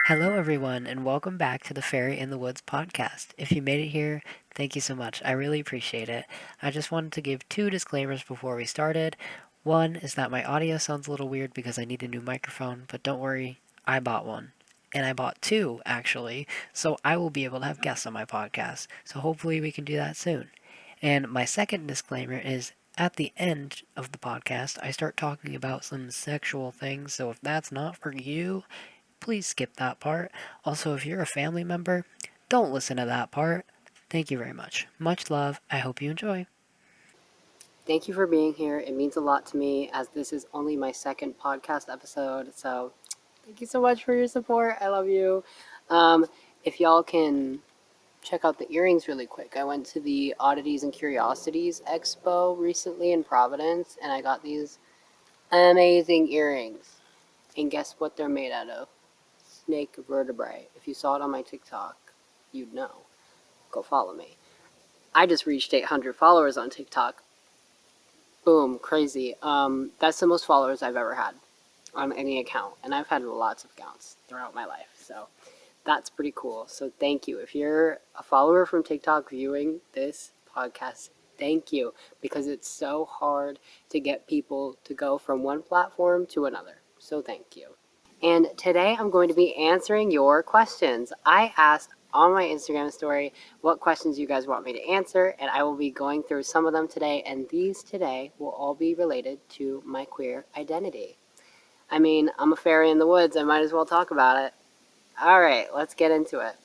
Hello, everyone, and welcome back to the Fairy in the Woods podcast. If you made it here, thank you so much. I really appreciate it. I just wanted to give two disclaimers before we started. One is that my audio sounds a little weird because I need a new microphone, but don't worry, I bought one. And I bought two, actually, so I will be able to have guests on my podcast. So hopefully we can do that soon. And my second disclaimer is at the end of the podcast, I start talking about some sexual things, so if that's not for you, please skip that part. Also, if you're a family member, don't listen to that part. Thank you very much. Much love. I hope you enjoy. Thank you for being here. It means a lot to me as this is only my second podcast episode. So, thank you so much for your support. I love you. Um, if y'all can check out the earrings really quick, I went to the Oddities and Curiosities Expo recently in Providence and I got these amazing earrings. And guess what they're made out of? Snake vertebrae. If you saw it on my TikTok, you'd know. Go follow me. I just reached 800 followers on TikTok. Boom, crazy. That's the most followers I've ever had on any account, and I've had lots of accounts throughout my life, so that's pretty cool. So thank you. If you're a follower from TikTok viewing this podcast, thank you, because it's so hard to get people to go from one platform to another. So thank you. And today I'm going to be answering your questions. I asked on my Instagram story what questions you guys want me to answer, and I will be going through some of them today, and these today will all be related to my queer identity. I mean, I'm a fairy in the woods, I might as well talk about it. All right, let's get into it.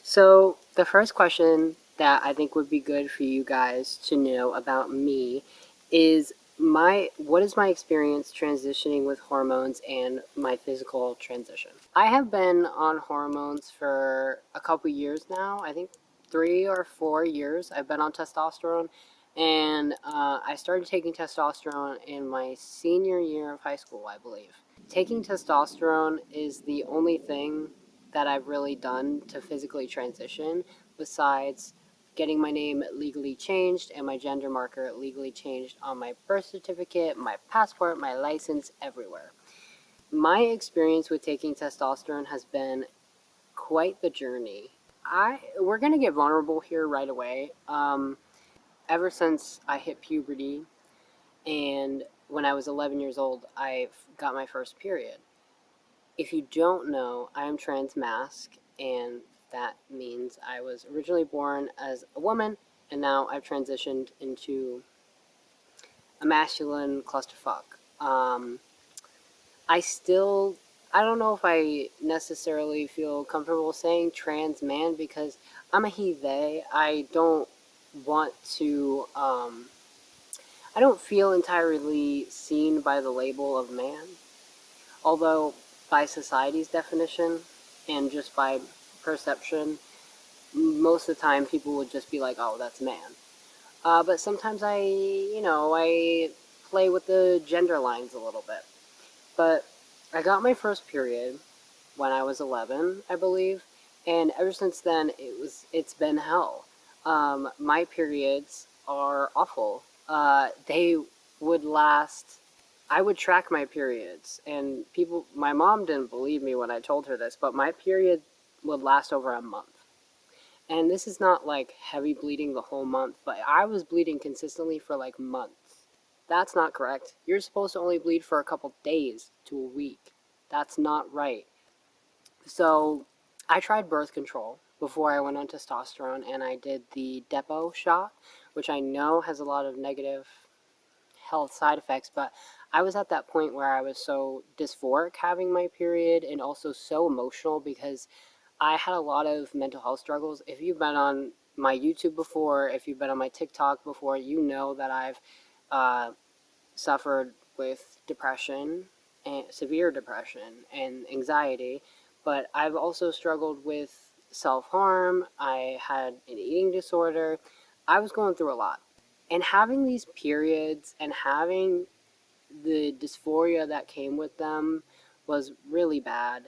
So, the first question that I think would be good for you guys to know about me is what is my experience transitioning with hormones and my physical transition. I have been on hormones for a couple years now. I think 3 or 4 years I've been on testosterone, and I started taking testosterone in my senior year of high school, I believe. Taking testosterone is the only thing that I've really done to physically transition besides getting my name legally changed and my gender marker legally changed on my birth certificate, my passport, my license, everywhere. My experience with taking testosterone has been quite the journey. We're gonna get vulnerable here right away. Ever since I hit puberty and when I was 11 years old, I got my first period. If you don't know, I am transmasc, and that means I was originally born as a woman, and now I've transitioned into a masculine clusterfuck. Um, I still, I don't know if I necessarily feel comfortable saying trans man because I'm a he they. Want to, I don't feel entirely seen by the label of man. Although, by society's definition and just by perception, most of the time people would just be like, oh, that's man. But sometimes I play with the gender lines a little bit. But I got my first period when I was 11, I believe, and ever since then it's been hell. My periods are awful. They would last. I would track my periods, and my mom didn't believe me when I told her this, but my period would last over a month. And this is not like heavy bleeding the whole month, but I was bleeding consistently for like months. That's not correct. You're supposed to only bleed for a couple days to a week. That's not right. So I tried birth control before I went on testosterone, and I did the Depo shot, which I know has a lot of negative health side effects, but I was at that point where I was so dysphoric having my period and also so emotional because I had a lot of mental health struggles. If you've been on my YouTube before, if you've been on my TikTok before, you know that I've uh, suffered with depression and severe depression and anxiety, but I've also struggled with self-harm. I had an eating disorder. I was going through a lot. And having these periods and having the dysphoria that came with them was really bad.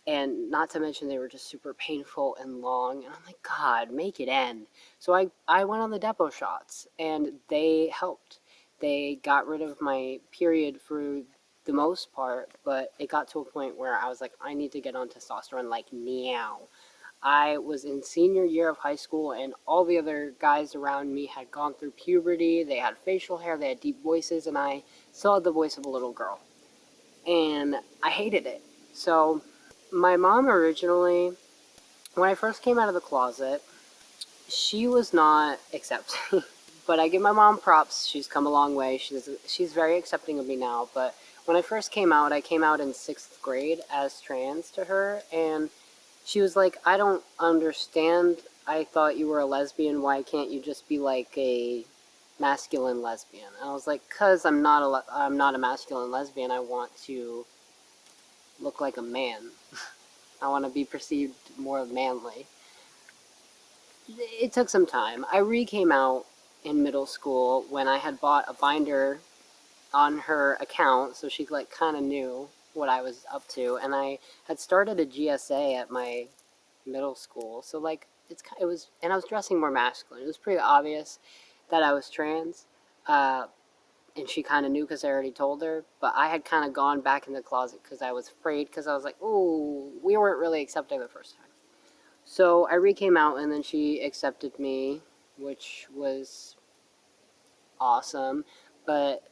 And not to mention they were just super painful and long. And I'm like, God, make it end. So I went on the Depo shots and they helped. They got rid of my period for the most part, but it got to a point where I was like, I need to get on testosterone like now. I was in senior year of high school, and all the other guys around me had gone through puberty. They had facial hair, they had deep voices, and I still had the voice of a little girl. And I hated it. So, my mom originally, when I first came out of the closet, she was not accepting. But I give my mom props. She's come a long way. She's very accepting of me now. But when I first came out, I came out in 6th grade as trans to her, and she was like, I don't understand. I thought you were a lesbian. Why can't you just be like a masculine lesbian? And I was like, cause I'm not a masculine lesbian. I want to look like a man. I want to be perceived more manly. It took some time. I came out in middle school when I had bought a binder on her account, so she like kind of knew what I was up to, and I had started a GSA at my middle school, so like it was, and I was dressing more masculine. It was pretty obvious that I was trans, uh, and she kind of knew because I already told her. But I had kind of gone back in the closet because I was afraid, because I was like, "Ooh, we weren't really accepting the first time." So I came out, and then she accepted me, which was awesome. But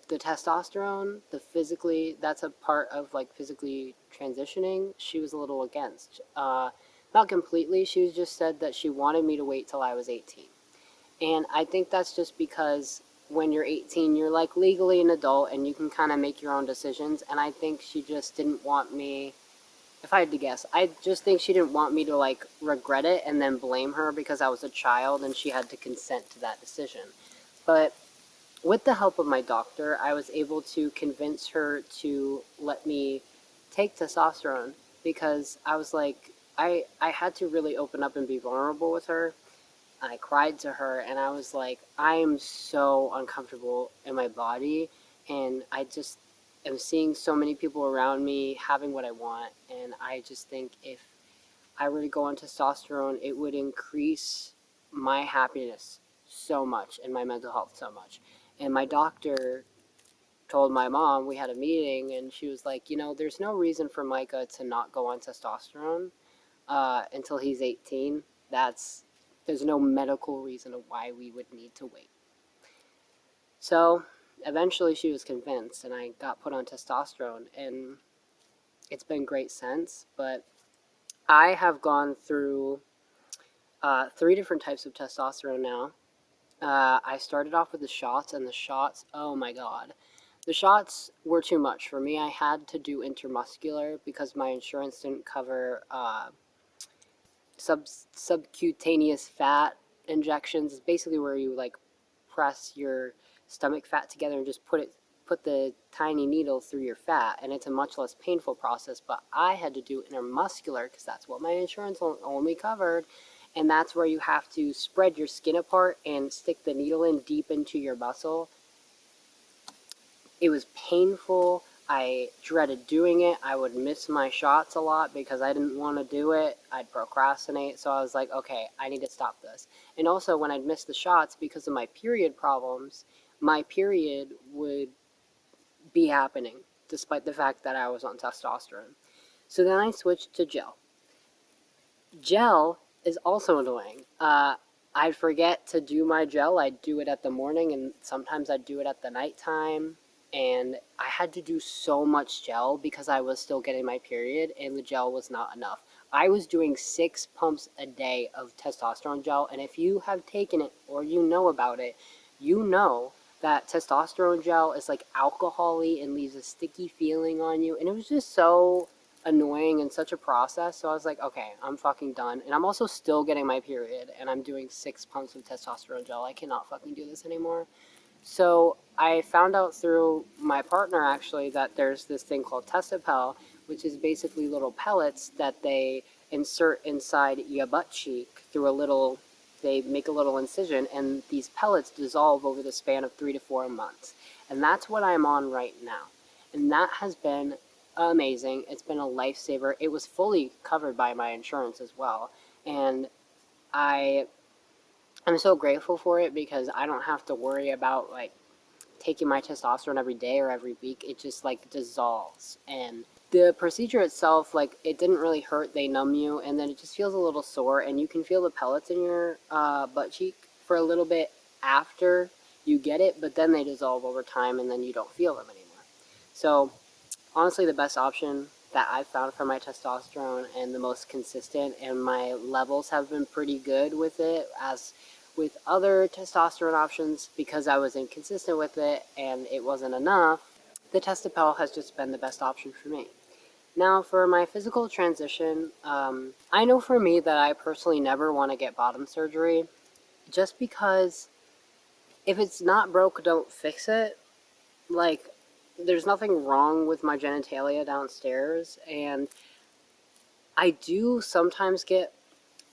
the testosterone, the physically, that's a part of like physically transitioning. She was a little against. Not completely. She just said that she wanted me to wait till I was 18. And I think that's just because when you're 18, you're like legally an adult and you can kind of make your own decisions. And I think she just didn't want me, if I had to guess, I just think she didn't want me to like regret it and then blame her because I was a child and she had to consent to that decision. But with the help of my doctor, I was able to convince her to let me take testosterone, because I was like, I had to really open up and be vulnerable with her. I cried to her, and I was like, I am so uncomfortable in my body, and I just am seeing so many people around me having what I want, and I just think if I were to go on testosterone, it would increase my happiness so much and my mental health so much. And my doctor told my mom, we had a meeting, and she was like, there's no reason for Myka to not go on testosterone until he's 18. There's no medical reason of why we would need to wait. So eventually she was convinced, and I got put on testosterone, and it's been great since. But I have gone through 3 different types of testosterone now. I started off with the shots, and the shots, oh my god. The shots were too much for me. I had to do intermuscular because my insurance didn't cover subcutaneous fat injections. It's basically where you like press your stomach fat together and just put the tiny needle through your fat, and it's a much less painful process. But I had to do intermuscular because that's what my insurance only covered, and that's where you have to spread your skin apart and stick the needle in deep into your muscle. It was painful. I dreaded doing it. I would miss my shots a lot because I didn't want to do it. I'd procrastinate. So I was like, okay, I need to stop this. And also, when I'd miss the shots because of my period problems, my period would be happening despite the fact that I was on testosterone. So then I switched to gel. Gel is also annoying. I'd forget to do my gel. I'd do it at the morning, and sometimes I'd do it at the nighttime. And I had to do so much gel because I was still getting my period, and the gel was not enough. I was doing 6 pumps a day of testosterone gel, and if you have taken it or you know about it, you know that testosterone gel is like alcohol-y and leaves a sticky feeling on you. And it was just so annoying and such a process. So I was like, okay, I'm fucking done. And I'm also still getting my period, and I'm doing 6 pumps of testosterone gel. I cannot fucking do this anymore. So I found out through my partner actually that there's this thing called Testapel, which is basically little pellets that they insert inside your butt cheek through a little, they make a little incision, and these pellets dissolve over the span of 3 to 4 months. And that's what I'm on right now. And that has been amazing. It's been a lifesaver. It was fully covered by my insurance as well. And I I'm so grateful for it because I don't have to worry about like taking my testosterone every day or every week, it just like dissolves. And the procedure itself, like, it didn't really hurt. They numb you, and then it just feels a little sore, and you can feel the pellets in your butt cheek for a little bit after you get it, but then they dissolve over time, and then you don't feel them anymore. So honestly, the best option that I've found for my testosterone, and the most consistent, and my levels have been pretty good with it, as with other testosterone options, because I was inconsistent with it and it wasn't enough, the Testapel has just been the best option for me. Now, for my physical transition, I know for me that I personally never want to get bottom surgery, just because if it's not broke, don't fix it. Like, there's nothing wrong with my genitalia downstairs, and I do sometimes get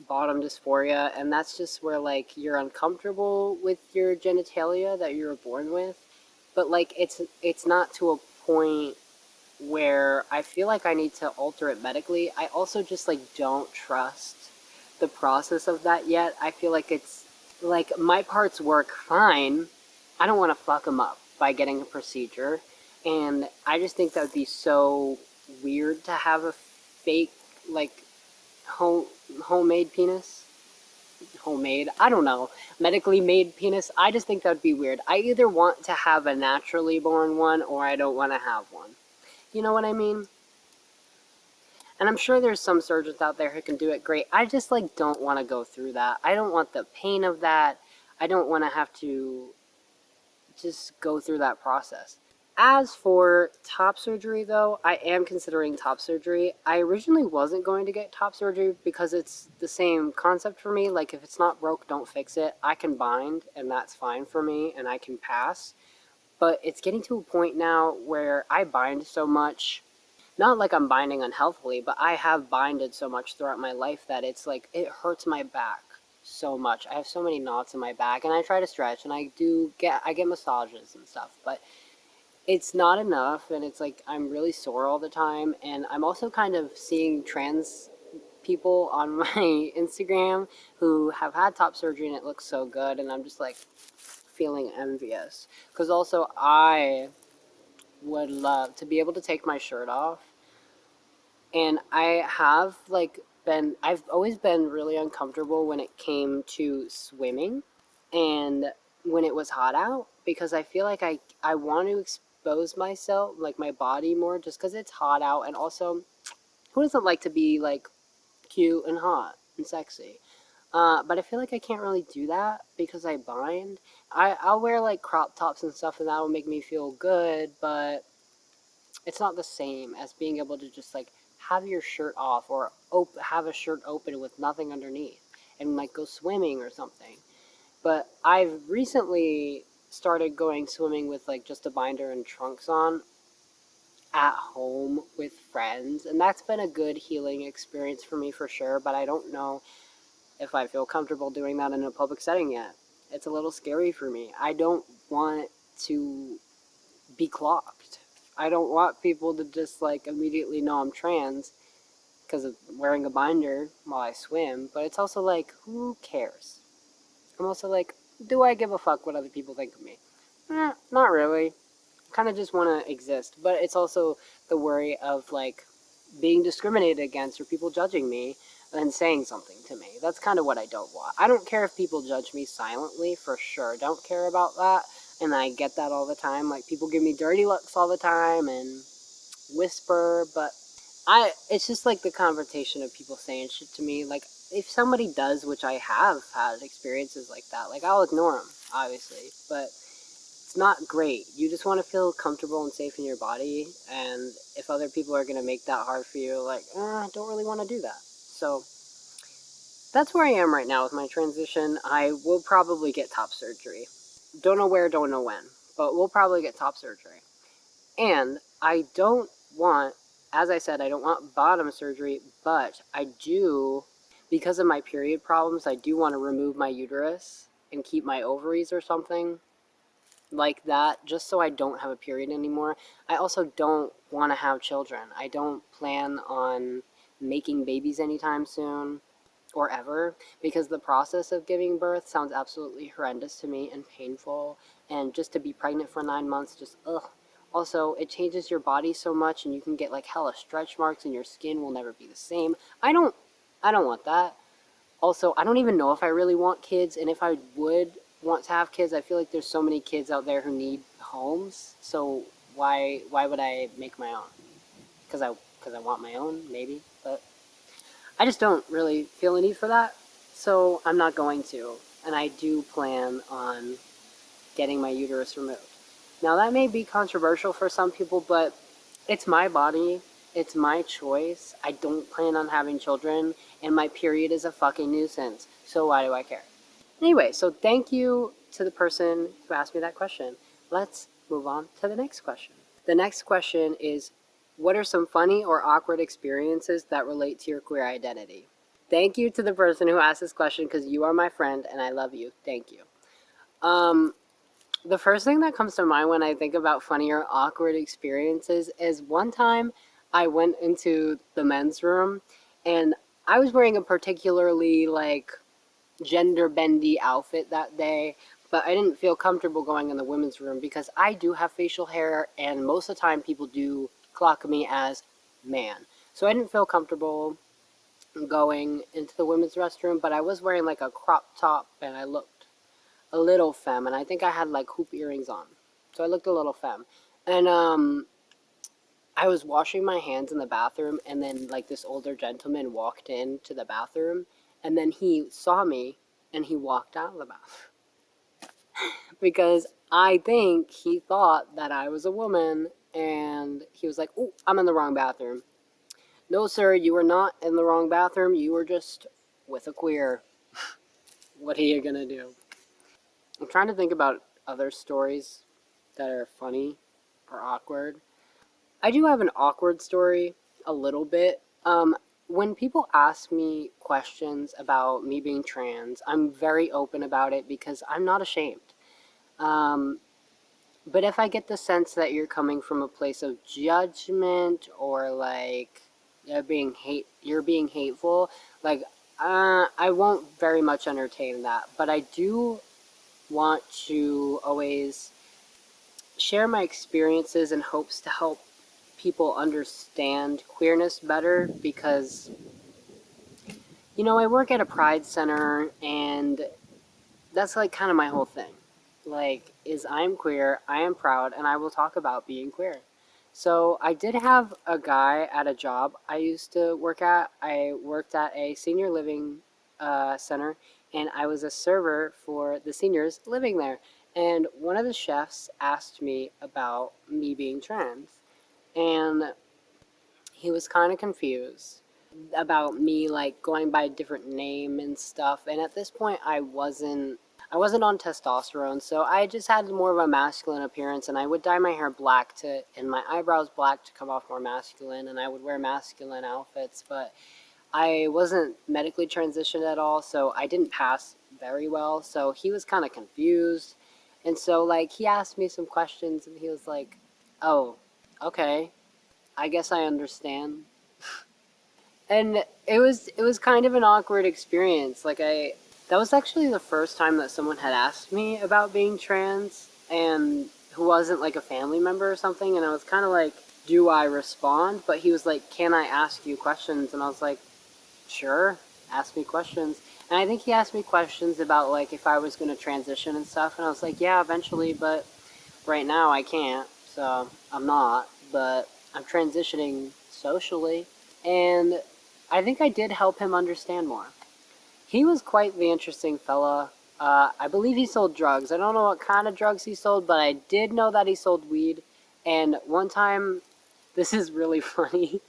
bottom dysphoria, and that's just where, like, you're uncomfortable with your genitalia that you were born with, but, like, it's not to a point where I feel like I need to alter it medically. I also just, like, don't trust the process of that yet. I feel like it's, like, my parts work fine. I don't want to fuck them up by getting a procedure, and I just think that would be so weird to have a fake, like, home homemade penis. Homemade, I don't know, medically made penis. I just think that would be weird. I either want to have a naturally born one, or I don't want to have one. You know what I mean? And I'm sure there's some surgeons out there who can do it great. I just, like, don't want to go through that. I don't want the pain of that. I don't want to have to just go through that process. As for top surgery, though, I am considering top surgery. I originally wasn't going to get top surgery because it's the same concept for me. Like, if it's not broke, don't fix it. I can bind, and that's fine for me, and I can pass. But it's getting to a point now where I bind so much. Not like I'm binding unhealthily, but I have binded so much throughout my life that it's like, it hurts my back so much. I have so many knots in my back, and I try to stretch, and I get massages and stuff, but it's not enough, and it's like I'm really sore all the time. And I'm also kind of seeing trans people on my Instagram who have had top surgery, and it looks so good, and I'm just like feeling envious, because also I would love to be able to take my shirt off. And I have, like, I've always been really uncomfortable when it came to swimming, and when it was hot out, because I feel like I want to expose myself, like my body, more, just because it's hot out. And also, who doesn't like to be, like, cute and hot and sexy? But I feel like I can't really do that because I bind. I'll wear, like, crop tops and stuff, and that will make me feel good, but it's not the same as being able to just, like, have your shirt off, or have a shirt open with nothing underneath, and, like, go swimming or something. But I've recently started going swimming with, like, just a binder and trunks on at home with friends, and that's been a good healing experience for me for sure. But I don't know if I feel comfortable doing that in a public setting yet. It's a little scary for me. I don't want to be clocked. I don't want people to just, like, immediately know I'm trans because of wearing a binder while I swim. But it's also like, who cares? I'm also like, do I give a fuck what other people think of me? Not really. Kind of just want to exist. But it's also the worry of, like, being discriminated against, or people judging me and saying something to me. That's kind of what I don't want. I don't care if people judge me silently, for sure. Don't care about that. And I get that all the time. Like, people give me dirty looks all the time and whisper, but it's just like the confrontation of people saying shit to me. Like, if somebody does, which I have had experiences like that, like, I'll ignore them, obviously, but it's not great. You just want to feel comfortable and safe in your body, and if other people are going to make that hard for you, like, I don't really want to do that. So that's where I am right now with my transition. I will probably get top surgery. Don't know where, don't know when, but we'll probably get top surgery. And I don't want, as I said, I don't want bottom surgery, but I do, because of my period problems, I do want to remove my uterus and keep my ovaries or something like that, just so I don't have a period anymore. I also don't want to have children. I don't plan on making babies anytime soon. or ever, because the process of giving birth sounds absolutely horrendous to me and painful. And just to be pregnant for 9 months, just ugh. Also, it changes your body so much, and you can get like hella stretch marks, and your skin will never be the same. I don't want that. Also, I don't even know if I really want kids, and if I would want to have kids, I feel like there's so many kids out there who need homes. So why would I make my own? Because I want my own, maybe, but I just don't really feel a need for that. So I'm not going to, and I do plan on getting my uterus removed. Now that may be controversial for some people, but it's my body. It's my choice. I don't plan on having children, and my period is a fucking nuisance. So why do I care? Anyway, so thank you to the person who asked me that question. Let's move on to the next question. The next question is, what are some funny or awkward experiences that relate to your queer identity? Thank you to the person who asked this question because you are my friend and I love you. Thank you. Um, the first thing that comes to mind when I think about funny or awkward experiences is one time I went into the men's room and I was wearing a particularly like gender bendy outfit that day, but I didn't feel comfortable going in the women's room because I do have facial hair and most of the time people do clock me as man. So I didn't feel comfortable going into the women's restroom, but I was wearing like a crop top and I looked a little femme, and I think I had like hoop earrings on. So I looked a little femme. And I was washing my hands in the bathroom, and then like this older gentleman walked into the bathroom, and then he saw me, and he walked out of the bathroom because I think he thought that I was a woman, and he was like, "Oh, I'm in the wrong bathroom." No, sir, you were not in the wrong bathroom. You were just with a queer. What are you gonna do? I'm trying to think about other stories that are funny or awkward. I do have an awkward story, a little bit. When people ask me questions about me being trans, I'm very open about it because I'm not ashamed. Um, but if I get the sense that you're coming from a place of judgment or like you're being hateful, like I won't very much entertain that. But I do want to always share my experiences in hopes to help people understand queerness better because, I work at a pride center and that's like kind of my whole thing. Like, is I'm queer, I am proud, and I will talk about being queer. So I did have a guy at a job I used to work at. I worked at a senior living center, and I was a server for the seniors living there. And one of the chefs asked me about me being trans, and he was kind of confused about me like going by a different name and stuff. And at this point I wasn't on testosterone, so I just had more of a masculine appearance, and I would dye my hair black to and my eyebrows black to come off more masculine, and I would wear masculine outfits, but I wasn't medically transitioned at all, so I didn't pass very well. So he was kind of confused. And so like he asked me some questions and he was like, "Oh, okay. I guess I understand." And it was kind of an awkward experience. That was actually the first time that someone had asked me about being trans and who wasn't like a family member or something, and I was kind of like, do I respond? But he was like, "Can I ask you questions?" And I was like, "Sure, ask me questions." And I think he asked me questions about like if I was going to transition and stuff, and I was like, "Yeah, eventually, but right now I can't." So, I'm not, but I'm transitioning socially. And I think I did help him understand more. He was quite the interesting fella. I believe he sold drugs. I don't know what kind of drugs he sold, but I did know that he sold weed. And one time, this is really funny.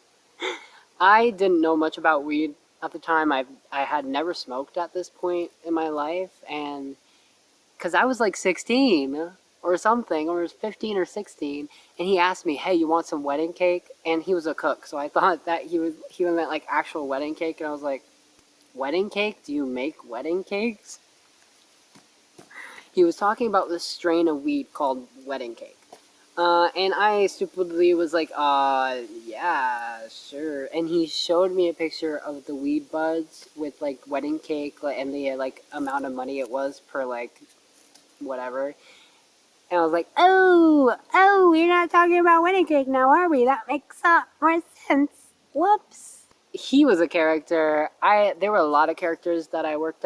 I didn't know much about weed at the time. I had never smoked at this point in my life, and because I was like 16 or something, or it was 15 or 16, and he asked me, "Hey, you want some wedding cake?" And he was a cook, so I thought that he meant like actual wedding cake, and I was like, "Wedding cake? Do you make wedding cakes?" He was talking about this strain of weed called wedding cake. And I stupidly was like, yeah, sure. And he showed me a picture of the weed buds with like wedding cake and the like amount of money it was per like whatever. And I was like, oh, we're not talking about wedding cake now, are we? That makes more sense. Whoops. He was a character. There were a lot of characters that I worked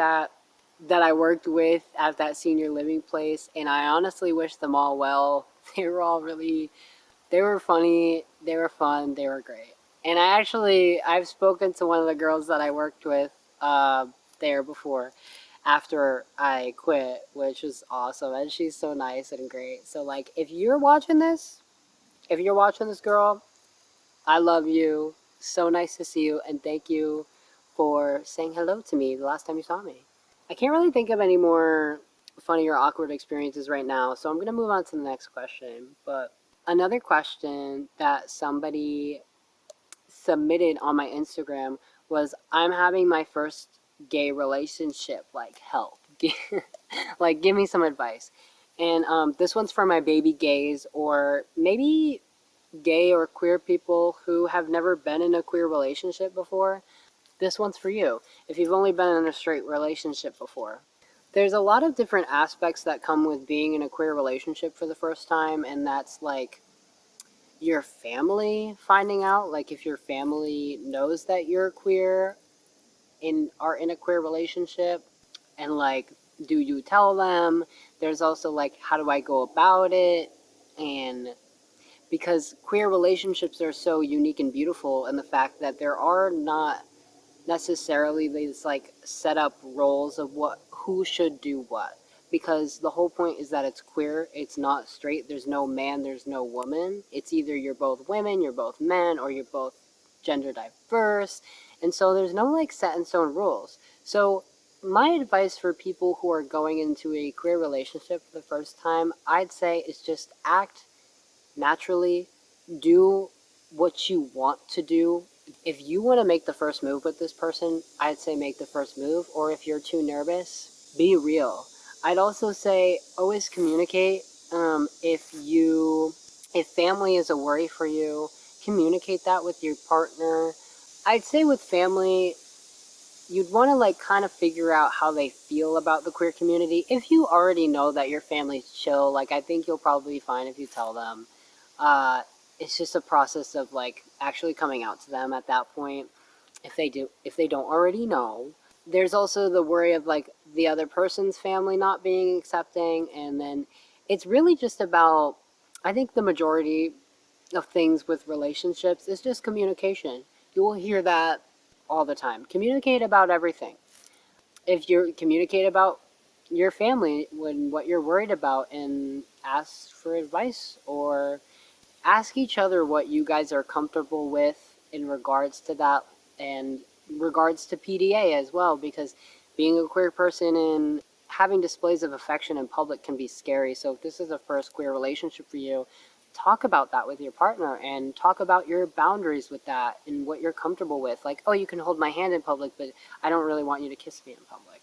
with at that senior living place, and I honestly wish them all well. They were all really they were funny, they were fun, they were great. And I've spoken to one of the girls that I worked with uh, there before after I quit, which was awesome. And she's so nice and great. So, like, if you're watching this girl, I love you. So nice to see you. And thank you for saying hello to me the last time you saw me. I can't really think of any more funny or awkward experiences right now. So, I'm going to move on to the next question. But another question that somebody submitted on my Instagram was, I'm having my first gay relationship, like help. Like give me some advice. And this one's for my baby gays or maybe gay or queer people who have never been in a queer relationship before. This one's for you if you've only been in a straight relationship before. There's a lot of different aspects that come with being in a queer relationship for the first time, and that's like your family finding out, like if your family knows that you're queer and are in a queer relationship, and like do you tell them? There's also like how do I go about it? And because queer relationships are so unique and beautiful, and the fact that there are not necessarily these like set up roles of what who should do what, because the whole point is that it's queer, it's not straight, there's no man, there's no woman, it's either you're both women, you're both men, or you're both gender diverse. And so there's no like set in stone rules. So my advice for people who are going into a queer relationship for the first time, I'd say, is just act naturally, do what you want to do. If you want to make the first move with this person, I'd say make the first move. Or if you're too nervous, be real. I'd also say always communicate. If family is a worry for you, communicate that with your partner. I'd say with family, you'd want to like kind of figure out how they feel about the queer community. If you already know that your family's chill, like I think you'll probably be fine if you tell them. Uh, it's just a process of like actually coming out to them at that point. If they don't already know, there's also the worry of like the other person's family not being accepting, and then it's really just about. I think the majority of things with relationships is just communication. You will hear that all the time. Communicate about everything. If you communicate about your family when what you're worried about and ask for advice, or ask each other what you guys are comfortable with in regards to that, and regards to PDA as well, because being a queer person and having displays of affection in public can be scary. So if this is a first queer relationship for you, talk about that with your partner and talk about your boundaries with that and what you're comfortable with. Like, oh, you can hold my hand in public, but I don't really want you to kiss me in public.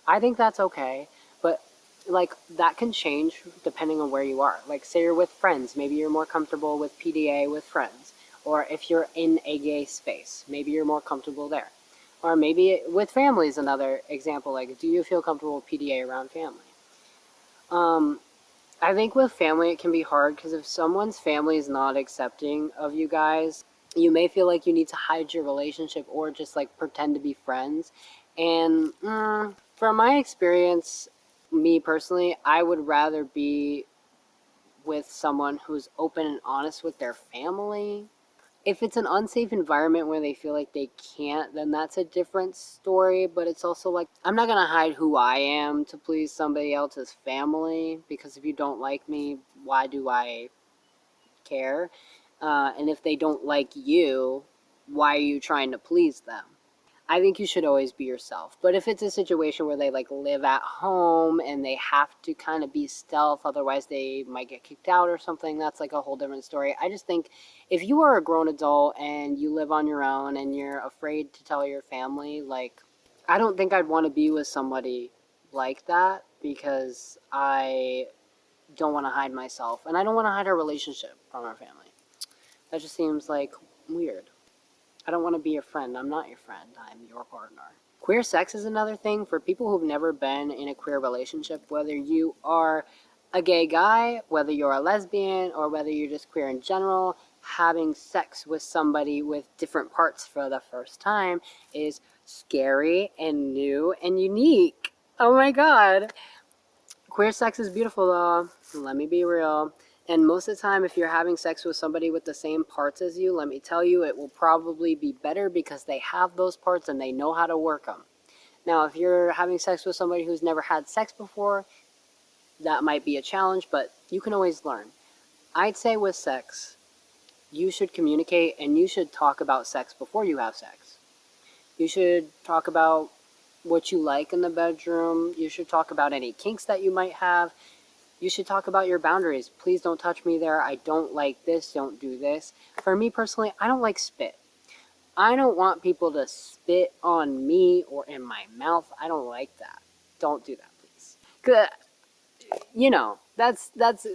I think that's okay, but like that can change depending on where you are. Like, say you're with friends, maybe you're more comfortable with PDA with friends, or if you're in a gay space, maybe you're more comfortable there. Or maybe with family is another example. Like, do you feel comfortable with PDA around family? Um, I think with family it can be hard because if someone's family is not accepting of you guys, you may feel like you need to hide your relationship or just like pretend to be friends. And from my experience, me personally, I would rather be with someone who's open and honest with their family. If it's an unsafe environment where they feel like they can't, then that's a different story. But it's also like, I'm not going to hide who I am to please somebody else's family, because if you don't like me, why do I care? And if they don't like you, why are you trying to please them? I think you should always be yourself. But if it's a situation where they like live at home and they have to kind of be stealth, otherwise they might get kicked out or something, that's like a whole different story. I just think if you are a grown adult and you live on your own and you're afraid to tell your family, like, I don't think I'd want to be with somebody like that, because I don't want to hide myself, and I don't want to hide our relationship from our family. That just seems like weird. I don't want to be your friend. I'm not your friend. I'm your partner. Queer sex is another thing for people who've never been in a queer relationship, whether you are a gay guy, whether you're a lesbian, or whether you're just queer in general. Having sex with somebody with different parts for the first time is scary and new and unique. Oh my god. Queer sex is beautiful though. Let me be real. And most of the time, if you're having sex with somebody with the same parts as you, let me tell you, it will probably be better because they have those parts and they know how to work them. Now, if you're having sex with somebody who's never had sex before, that might be a challenge, but you can always learn. I'd say with sex, you should communicate and you should talk about sex before you have sex. You should talk about what you like in the bedroom. You should talk about any kinks that you might have. You should talk about your boundaries. Please don't touch me there. I don't like this. Don't do this. For me personally, I don't like spit. I don't want people to spit on me or in my mouth. I don't like that. Don't do that, please. 'Cause, that's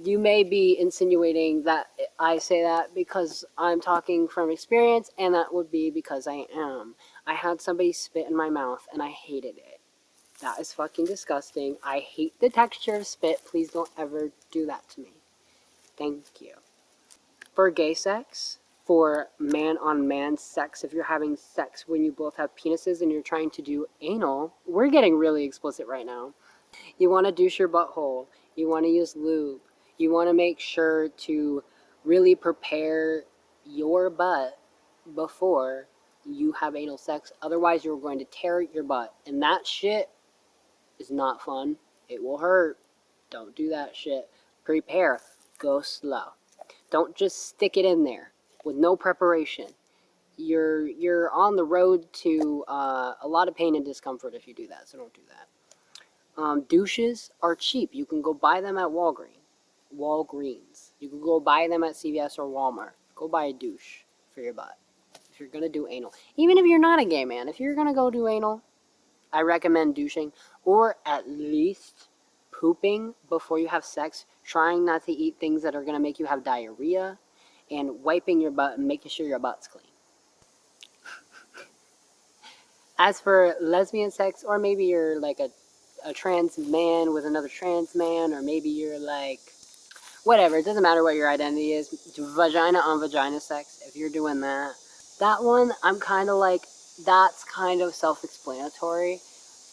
you may be insinuating that I say that because I'm talking from experience, and that would be because I am. I had somebody spit in my mouth and I hated it. That is fucking disgusting. I hate the texture of spit. Please don't ever do that to me. Thank you. For gay sex, for man on man sex, if you're having sex when you both have penises and you're trying to do anal, we're getting really explicit right now. You want to douche your butthole. You want to use lube. You want to make sure to really prepare your butt before you have anal sex. Otherwise, you're going to tear your butt. And that shit is not fun. It will hurt. Don't do that shit. Prepare. Go slow. Don't just stick it in there with no preparation. You're on the road to a lot of pain and discomfort if you do that, so don't do that. Douches are cheap. You can go buy them at Walgreens. You can go buy them at CVS or Walmart. Go buy a douche for your butt if you're gonna do anal. Even if you're not a gay man, if you're gonna go do anal, I recommend douching or at least pooping before you have sex. Trying not to eat things that are gonna make you have diarrhea, and wiping your butt and making sure your butt's clean. As for lesbian sex, or maybe you're like a trans man with another trans man, or maybe you're like, whatever, it doesn't matter what your identity is, vagina on vagina sex, if you're doing that. That one, I'm kind of like, that's kind of self-explanatory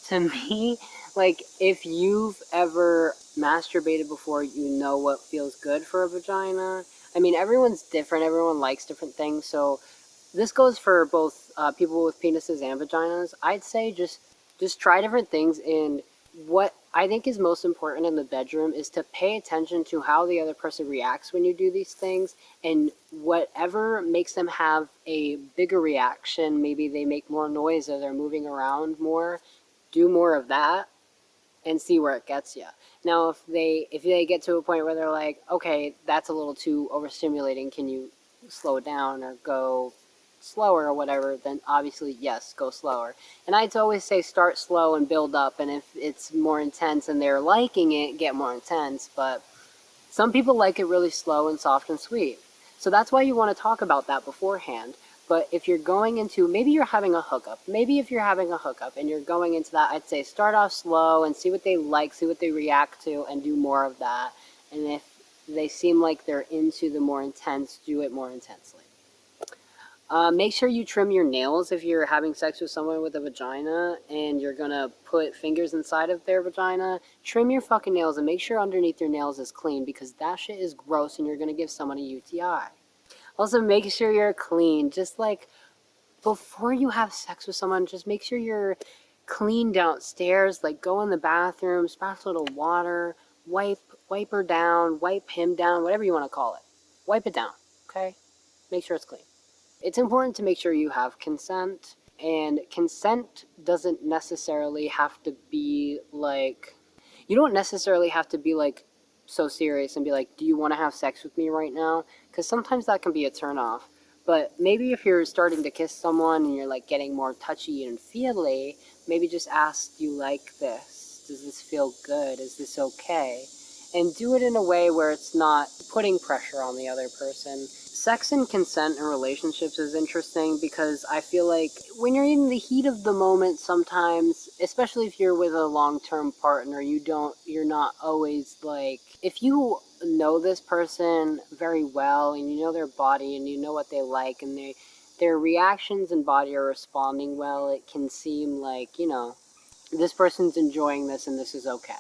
to me. Like, if you've ever masturbated before, you know what feels good for a vagina. I mean, everyone's different, everyone likes different things, so this goes for both people with penises and vaginas. I'd say just try different things, and what I think is most important in the bedroom is to pay attention to how the other person reacts when you do these things, and whatever makes them have a bigger reaction, maybe they make more noise or they're moving around more, do more of that and see where it gets you. Now, if they get to a point where they're like, okay, that's a little too overstimulating, can you slow it down or go slower or whatever, then obviously, yes, go slower. And I'd always say start slow and build up, and if it's more intense and they're liking it, get more intense. But some people like it really slow and soft and sweet. So that's why you want to talk about that beforehand. But if you're going into, maybe you're having a hookup. Maybe if you're having a hookup and you're going into that, I'd say start off slow and see what they like, see what they react to, and do more of that. And if they seem like they're into the more intense, do it more intensely. Make sure you trim your nails if you're having sex with someone with a vagina and you're gonna put fingers inside of their vagina. Trim your fucking nails and make sure underneath your nails is clean, because that shit is gross and you're gonna give someone a UTI. Also, make sure you're clean. Just like before you have sex with someone, just make sure you're clean downstairs. Like go in the bathroom, splash a little water, wipe her down, wipe him down, whatever you want to call it. Wipe it down, okay? Make sure it's clean. It's important to make sure you have consent, and consent doesn't necessarily have to be like, you don't necessarily have to be like so serious and be like, do you want to have sex with me right now? Because sometimes that can be a turnoff. But maybe if you're starting to kiss someone and you're like getting more touchy and feely, maybe just ask, do you like this? Does this feel good? Is this okay? and do it in a way where it's not putting pressure on the other person. Sex and consent in relationships is interesting because I feel like when you're in the heat of the moment sometimes, especially if you're with a long-term partner, you're not always like, if you know this person very well and you know their body and you know what they like and their reactions and body are responding well, it can seem like, this person's enjoying this and this is okay.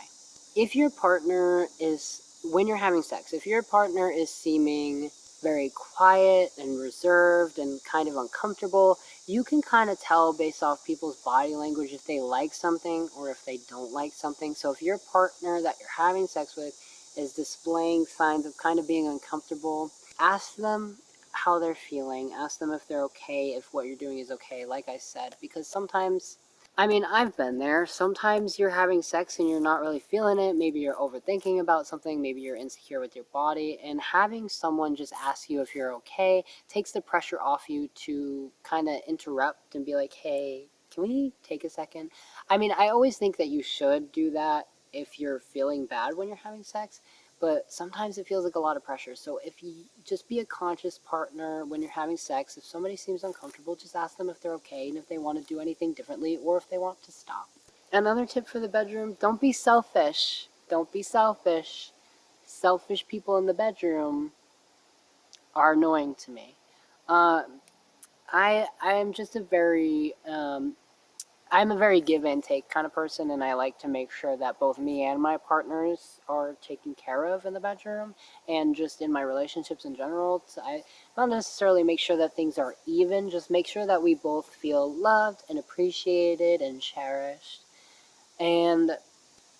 If your partner is, when you're having sex, if your partner is seeming very quiet and reserved and kind of uncomfortable, you can kind of tell based off people's body language if they like something or if they don't like something. So if your partner that you're having sex with is displaying signs of kind of being uncomfortable, ask them how they're feeling, ask them if they're okay, if what you're doing is okay, like I said, because sometimes, I've been there. Sometimes you're having sex and you're not really feeling it. Maybe you're overthinking about something. Maybe you're insecure with your body. And having someone just ask you if you're okay takes the pressure off you to kind of interrupt and be like, hey, can we take a second? I always think that you should do that if you're feeling bad when you're having sex, but sometimes it feels like a lot of pressure. So if you just be a conscious partner when you're having sex, if somebody seems uncomfortable, just ask them if they're okay and if they want to do anything differently or if they want to stop. Another tip for the bedroom, don't be selfish. Don't be selfish. Selfish people in the bedroom are annoying to me. Uh, I am just I'm a very give and take kind of person, and I like to make sure that both me and my partners are taken care of in the bedroom and just in my relationships in general. So I not necessarily make sure that things are even, just make sure that we both feel loved and appreciated and cherished. And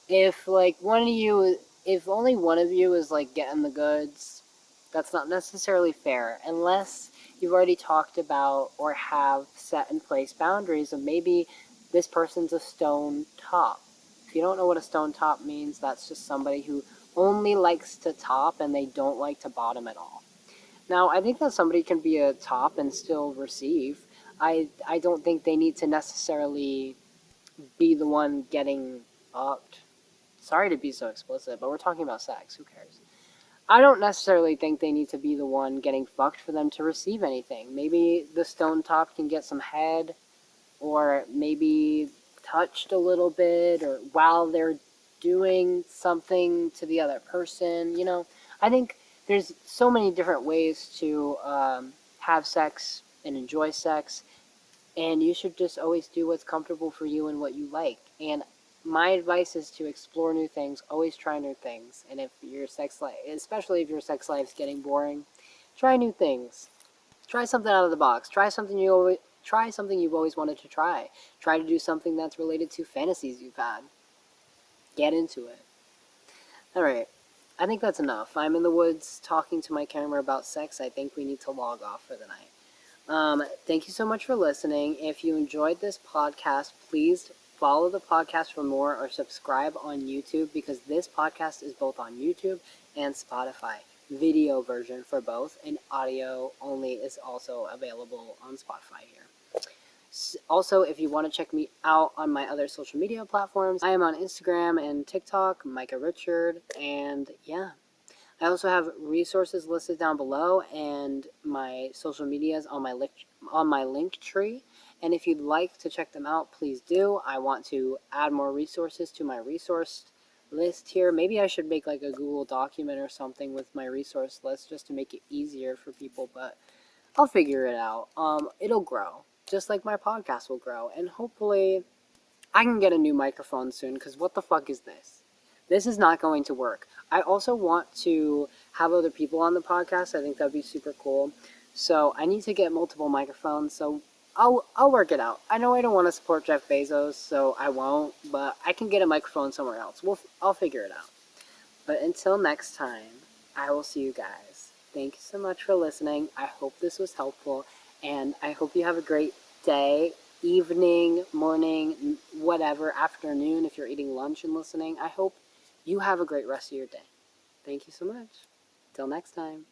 if like one of you, if only one of you is like getting the goods, that's not necessarily fair unless you've already talked about or have set in place boundaries of maybe this person's a stone top. If you don't know what a stone top means, that's just somebody who only likes to top and they don't like to bottom at all. Now, I think that somebody can be a top and still receive. I don't think they need to necessarily be the one getting upped. Sorry to be so explicit, but we're talking about sex. Who cares? I don't necessarily think they need to be the one getting fucked for them to receive anything. Maybe the stone top can get some head, or maybe touched a little bit, or while they're doing something to the other person. I think there's so many different ways to have sex and enjoy sex, and you should just always do what's comfortable for you and what you like. And my advice is to explore new things, always try new things. And if your sex life, especially if your sex life's getting boring, try new things. Try something out of the box. Try something you've always wanted to try. Try to do something that's related to fantasies you've had. Get into it. All right. I think that's enough. I'm in the woods talking to my camera about sex. I think we need to log off for the night. Thank you so much for listening. If you enjoyed this podcast, please follow the podcast for more or subscribe on YouTube because this podcast is both on YouTube and Spotify. Video version for both, and audio only is also available on Spotify here. Also, if you want to check me out on my other social media platforms, I am on Instagram and TikTok, Myka Richard, and yeah. I also have resources listed down below and my social medias on my link tree. And if you'd like to check them out, please do. I want to add more resources to my resource list here. Maybe I should make like a Google document or something with my resource list just to make it easier for people, but I'll figure it out. It'll grow, just like my podcast will grow, and hopefully I can get a new microphone soon, because what the fuck is this? This is not going to work. I also want to have other people on the podcast. I think that'd be super cool. So I need to get multiple microphones, so I'll work it out. I know I don't want to support Jeff Bezos, so I won't, but I can get a microphone somewhere else. I'll figure it out. But until next time, I will see you guys. Thank you so much for listening. I hope this was helpful, and I hope you have a great day, evening, morning, whatever, afternoon if you're eating lunch and listening. I hope you have a great rest of your day. Thank you so much. Till next time.